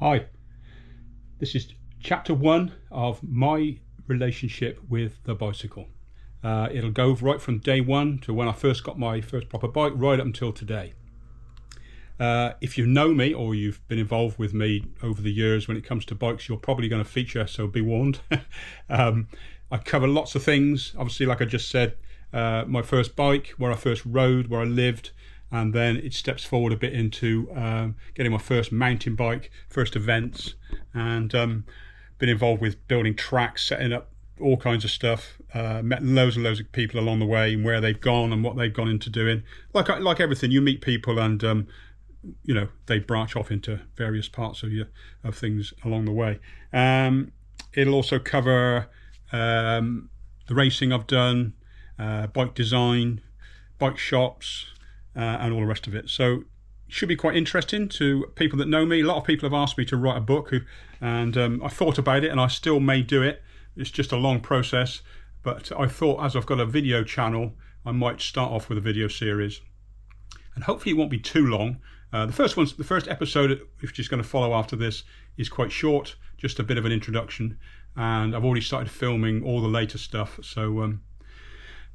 Hi, this is chapter 1 of my relationship with the bicycle. It'll go right from day 1 to when I first got my first proper bike, right up until today. If you know me or you've been involved with me over the years when it comes to bikes, you're probably going to feature, so be warned. I cover lots of things, obviously, like I just said, my first bike, where I first rode, where I lived, and then it steps forward a bit into getting my first mountain bike, first events, and been involved with building tracks, setting up all kinds of stuff, met loads and loads of people along the way and where they've gone and what they've gone into doing. Like everything, you meet people and you know, they branch off into various parts of things along the way. It'll also cover the racing I've done, bike design, bike shops, and all the rest of it. So it should be quite interesting to people that know me. A lot of people have asked me to write a book, and I thought about it, and I still may do it. It's just a long process, but I thought, as I've got a video channel, I might start off with a video series, and hopefully it won't be too long. The first episode, which is going to follow after this, is quite short, just a bit of an introduction, and I've already started filming all the later stuff. So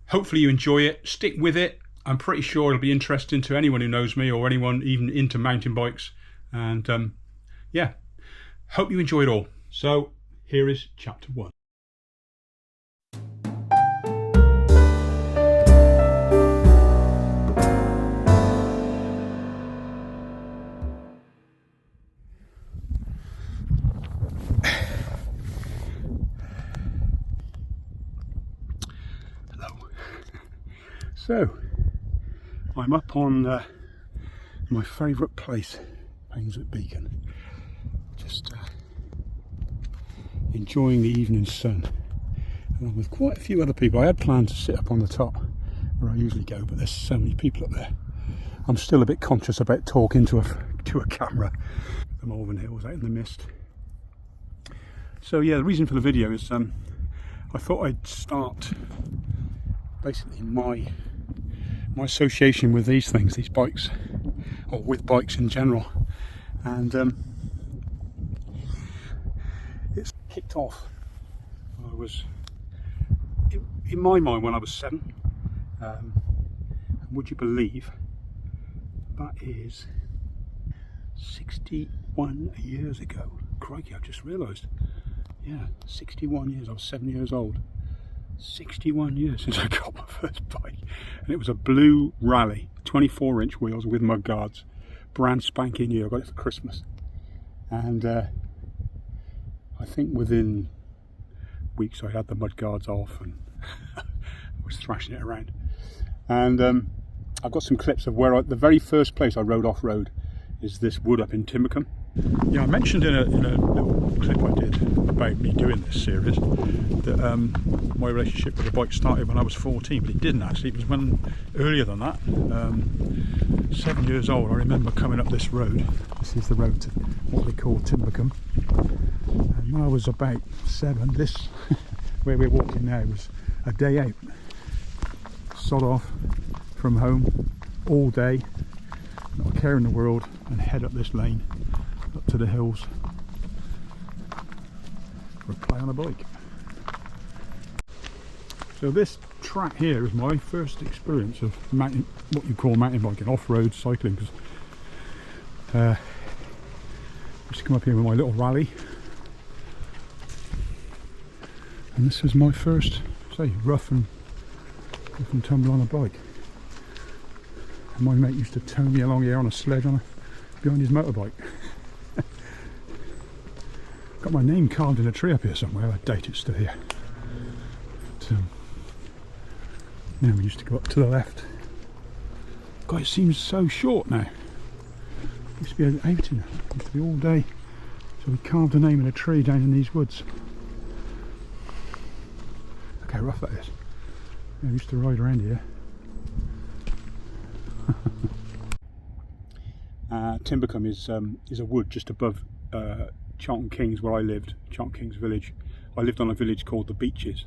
hopefully you enjoy it. Stick with it. I'm pretty sure it'll be interesting to anyone who knows me or anyone even into mountain bikes. And yeah, hope you enjoy it all. So here is chapter 1. Hello. So I'm up on my favourite place, Painswick Beacon, just enjoying the evening sun, along with quite a few other people. I had planned to sit up on the top where I usually go, but there's so many people up there. I'm still a bit conscious about talking to a camera. The Malvern Hills out in the mist. So yeah, the reason for the video is I thought I'd start basically my association with these things, these bikes, or with bikes in general, and it's kicked off. I was in my mind when I was 7. And would you believe that is 61 years ago? Crikey, I've just realised. Yeah, 61 years. I was 7 years old. 61 years since I got my first bike, and it was a blue Rally, 24-inch wheels with mud guards, brand spanking new. I got it for Christmas, and I think within weeks I had the mud guards off and I was thrashing it around. And I've got some clips of where the very first place I rode off-road is this wood up in Timbercombe. Yeah, I mentioned in a little clip I did about me doing this series that my relationship with the bike started when I was 14, but it didn't actually. It was earlier than that. 7 years old, I remember coming up this road. This is the road to what they call Timbercombe. And when I was about 7, this where we're walking now was a day out. Sod off from home all day, not a care in the world, and head up this lane up to the hills for a play on a bike. So this track here is my first experience of what you call mountain biking, off-road cycling, because I used to come up here with my little Rally, and this was my first, say, rough and tumble on a bike. And my mate used to tow me along here on a sledge behind his motorbike. Got my name carved in a tree up here somewhere. I doubt it's still here. But, yeah, we used to go up to the left. God, it seems so short now. It used to be an outing. It used to be all day. So we carved a name in a tree down in these woods. Look how rough that is. Yeah, we used to ride around here. Timbercombe is a wood just above Carlton Kings, where I lived, Carlton Kings village. I lived on a village called the Beeches.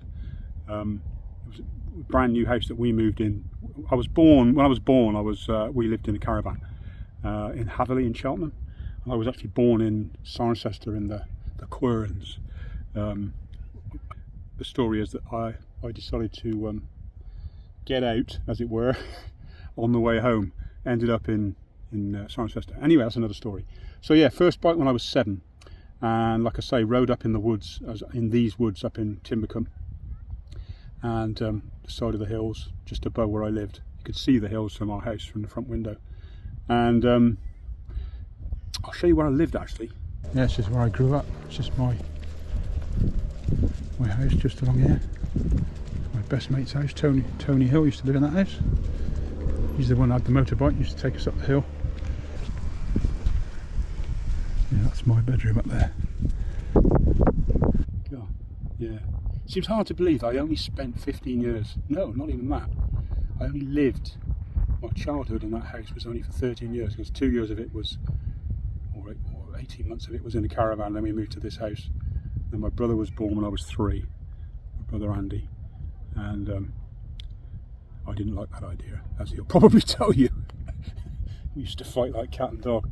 It was a brand new house that we moved in. When I was born, we lived in a caravan in Hatherley in Cheltenham. I was actually born in Cirencester in the Querns. The story is that I decided to get out, as it were, on the way home. Ended up in Cirencester. Anyway, that's another story. So yeah, first bike when I was 7, and like I say, rode up in the woods, in these woods up in Timbercombe, and the side of the hills just above where I lived. You could see the hills from our house from the front window, and I'll show you where I lived actually. Yeah, this is where I grew up. It's just my house just along here. My best mate's house, Tony Hill, used to live in that house. He's the one that had the motorbike, used to take us up the hill. Yeah, that's my bedroom up there. God, yeah. Seems hard to believe I only spent 15 years. No, not even that. I only lived, my childhood in that house was only for 13 years, because 2 years of it was, or 18 months of it was in a caravan. Then we moved to this house. Then my brother was born when I was 3, my brother Andy, and I didn't like that idea, as he'll probably tell you. We used to fight like cat and dog.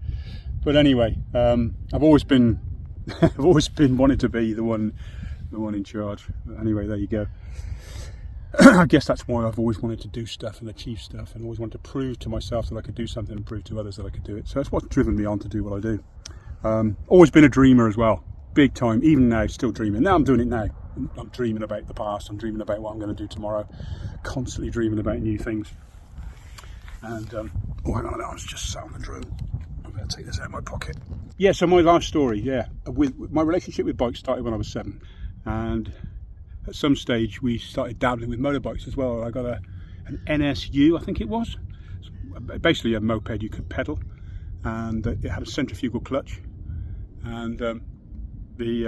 But anyway, I've always been wanting to be the one in charge. But anyway, there you go. I guess that's why I've always wanted to do stuff and achieve stuff, and always wanted to prove to myself that I could do something and prove to others that I could do it. So that's what's driven me on to do what I do. Always been a dreamer as well, big time. Even now, still dreaming. Now I'm doing it now. I'm dreaming about the past. I'm dreaming about what I'm going to do tomorrow. Constantly dreaming about new things. And oh, hang on, I was just sat on the drill. I'm going to take this out of my pocket. Yeah, so my life story. Yeah, with my relationship with bikes started when I was 7, and at some stage we started dabbling with motorbikes as well. I got an NSU, I think it was. It's basically a moped you could pedal, and it had a centrifugal clutch, and there's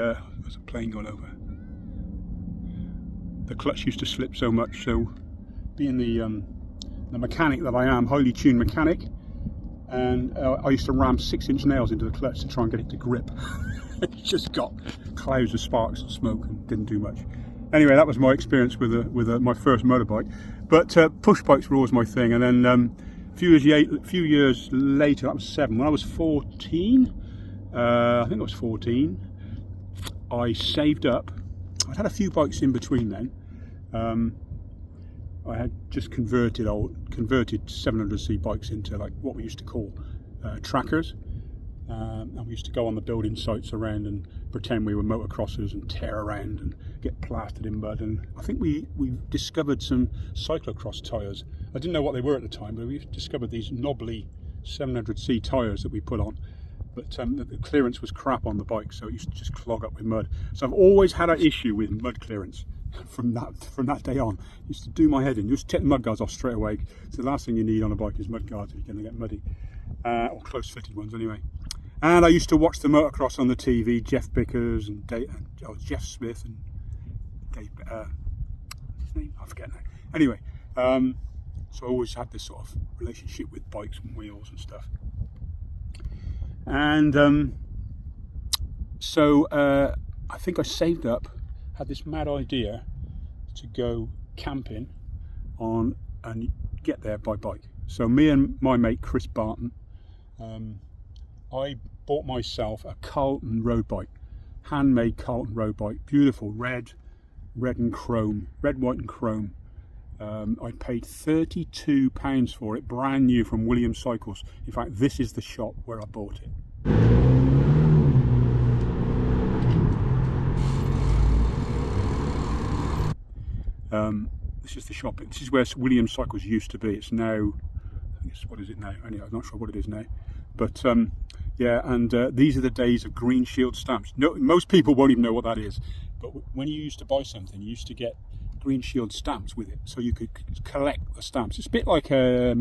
a plane going over. The clutch used to slip so much, so being the mechanic that I am, highly tuned mechanic, and I used to ram 6-inch nails into the clutch to try and get it to grip. It just got clouds of sparks and smoke and didn't do much. Anyway, that was my experience with my first motorbike. But push bikes were always my thing, and then a few years later, that was 7. When I was 14, I think I was 14, I saved up. I'd had a few bikes in between then. I had just converted 700c bikes into like what we used to call trackers, and we used to go on the building sites around and pretend we were motocrossers and tear around and get plastered in mud. And I think we discovered some cyclocross tyres. I didn't know what they were at the time, but we discovered these knobbly 700c tyres that we put on. But the clearance was crap on the bike, so it used to just clog up with mud. So I've always had an issue with mud clearance from that day on. It used to do my head in. You just take the mud guards off straight away. So the last thing you need on a bike is mud guards if you're going to get muddy, or close-fitted ones anyway. And I used to watch the motocross on the TV. Jeff Bickers and Jeff Smith and Dave. His name I forget now. Anyway, so I always had this sort of relationship with bikes and wheels and stuff. And so I think I saved up, had this mad idea to go camping and get there by bike. So me and my mate Chris Barton, I bought myself a Carlton road bike, handmade Carlton road bike, beautiful red, white and chrome. I paid £32 for it, brand new from Williams Cycles. In fact, this is the shop where I bought it. This is the shop. This is where Williams Cycles used to be. It's now, what is it now? Anyway, I'm not sure what it is now. But yeah, and these are the days of green shield stamps. No, most people won't even know what that is. But when you used to buy something, you used to get green shield stamps with it, so you could collect the stamps. It's a bit like a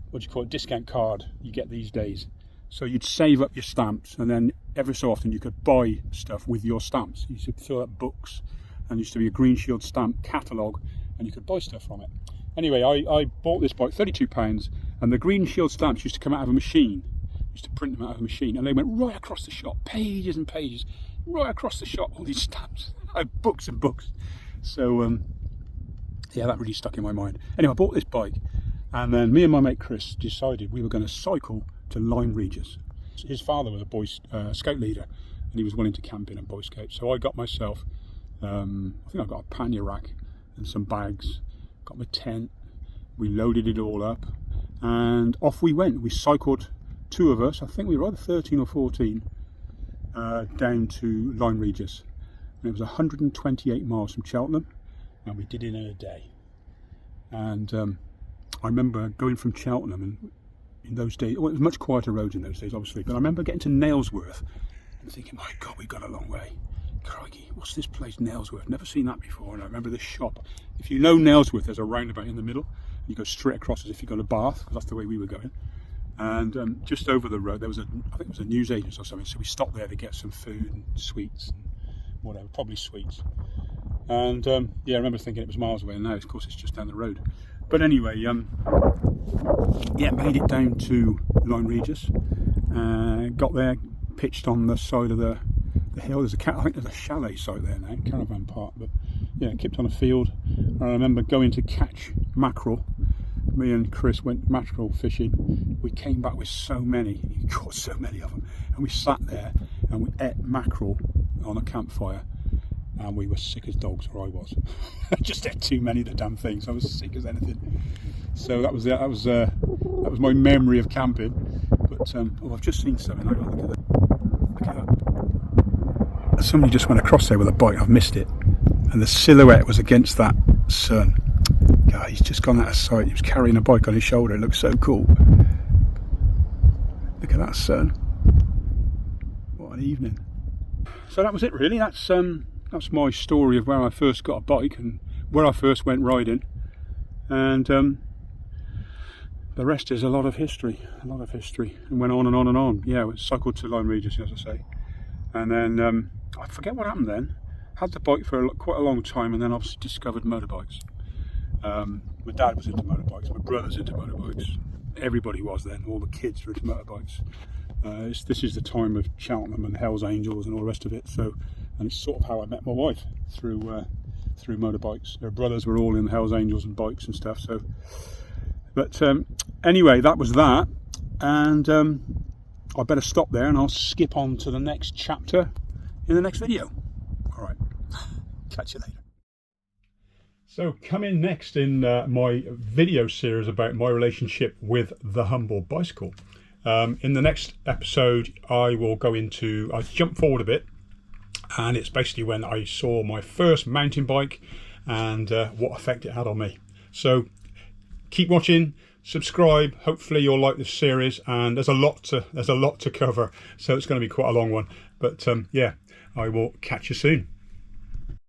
what do you call it, discount card you get these days. So you'd save up your stamps, and then every so often you could buy stuff with your stamps. You should fill up books, and used to be a green shield stamp catalogue, and you could buy stuff from it. Anyway, I bought this bike, £32, and the green shield stamps used to come out of a machine. Used to print them out of a machine, and they went right across the shop, pages and pages, right across the shop, all these stamps. I had books and books. So yeah, that really stuck in my mind. Anyway, I bought this bike, and then me and my mate Chris decided we were going to cycle to Lyme Regis. His father was a Boy Scout leader, and he was willing to camp in a Boy Scout. So I got myself, I think I got a pannier rack and some bags, got my tent, we loaded it all up, and off we went. We cycled, 2 of us, I think we were either 13 or 14, down to Lyme Regis. And it was 128 miles from Cheltenham, and we did it in a day. And I remember going from Cheltenham, and in those days, well, it was much quieter roads in those days, obviously, but I remember getting to Nailsworth and thinking, my God, we've got a long way. Crikey, what's this place, Nailsworth? Never seen that before. And I remember this shop. If you know Nailsworth, there's a roundabout in the middle. You go straight across as if you go to Bath, because that's the way we were going. And just over the road, there was I think it was a newsagent or something. So we stopped there to get some food and sweets and whatever, probably sweets. And yeah, I remember thinking it was miles away, and now, of course, it's just down the road. But anyway, yeah, made it down to Lyme Regis. Got there, pitched on the side of the hill. I think there's a chalet site there now, caravan park. But yeah, kept on a field. I remember going to catch mackerel. Me and Chris went mackerel fishing. We came back with so many. We caught so many of them, and we sat there and we ate mackerel on a campfire. And we were sick as dogs, or I was. I just ate too many of the damn things. I was sick as anything. So that was it. That was my memory of camping. But oh, I've just seen something. Look at that. Look at that. Somebody just went across there with a bike. I've missed it. And the silhouette was against that sun. God, he's just gone out of sight. He was carrying a bike on his shoulder. It looks so cool. Look at that sun. What an evening. So that was it, really. That's my story of where I first got a bike and where I first went riding, and the rest is a lot of history, and went on and on and on. Yeah, I cycled to Lyme Regis, as I say, and then I forget what happened then. Had the bike for quite a long time, and then obviously discovered motorbikes. My dad was into motorbikes, my brother's into motorbikes, everybody was then, all the kids were into motorbikes. This is the time of Cheltenham and Hells Angels and all the rest of it, so. And it's sort of how I met my wife, through motorbikes. Their brothers were all in Hells Angels and bikes and stuff. So, but anyway, that was that, and I better stop there, and I'll skip on to the next chapter in the next video. All right, catch you later. So, coming next in my video series about my relationship with the humble bicycle. In the next episode, I'll jump forward a bit. And it's basically when I saw my first mountain bike and what effect it had on me. So keep watching, subscribe. Hopefully you'll like this series, and there's a lot to cover, so it's going to be quite a long one. But yeah, I will catch you soon.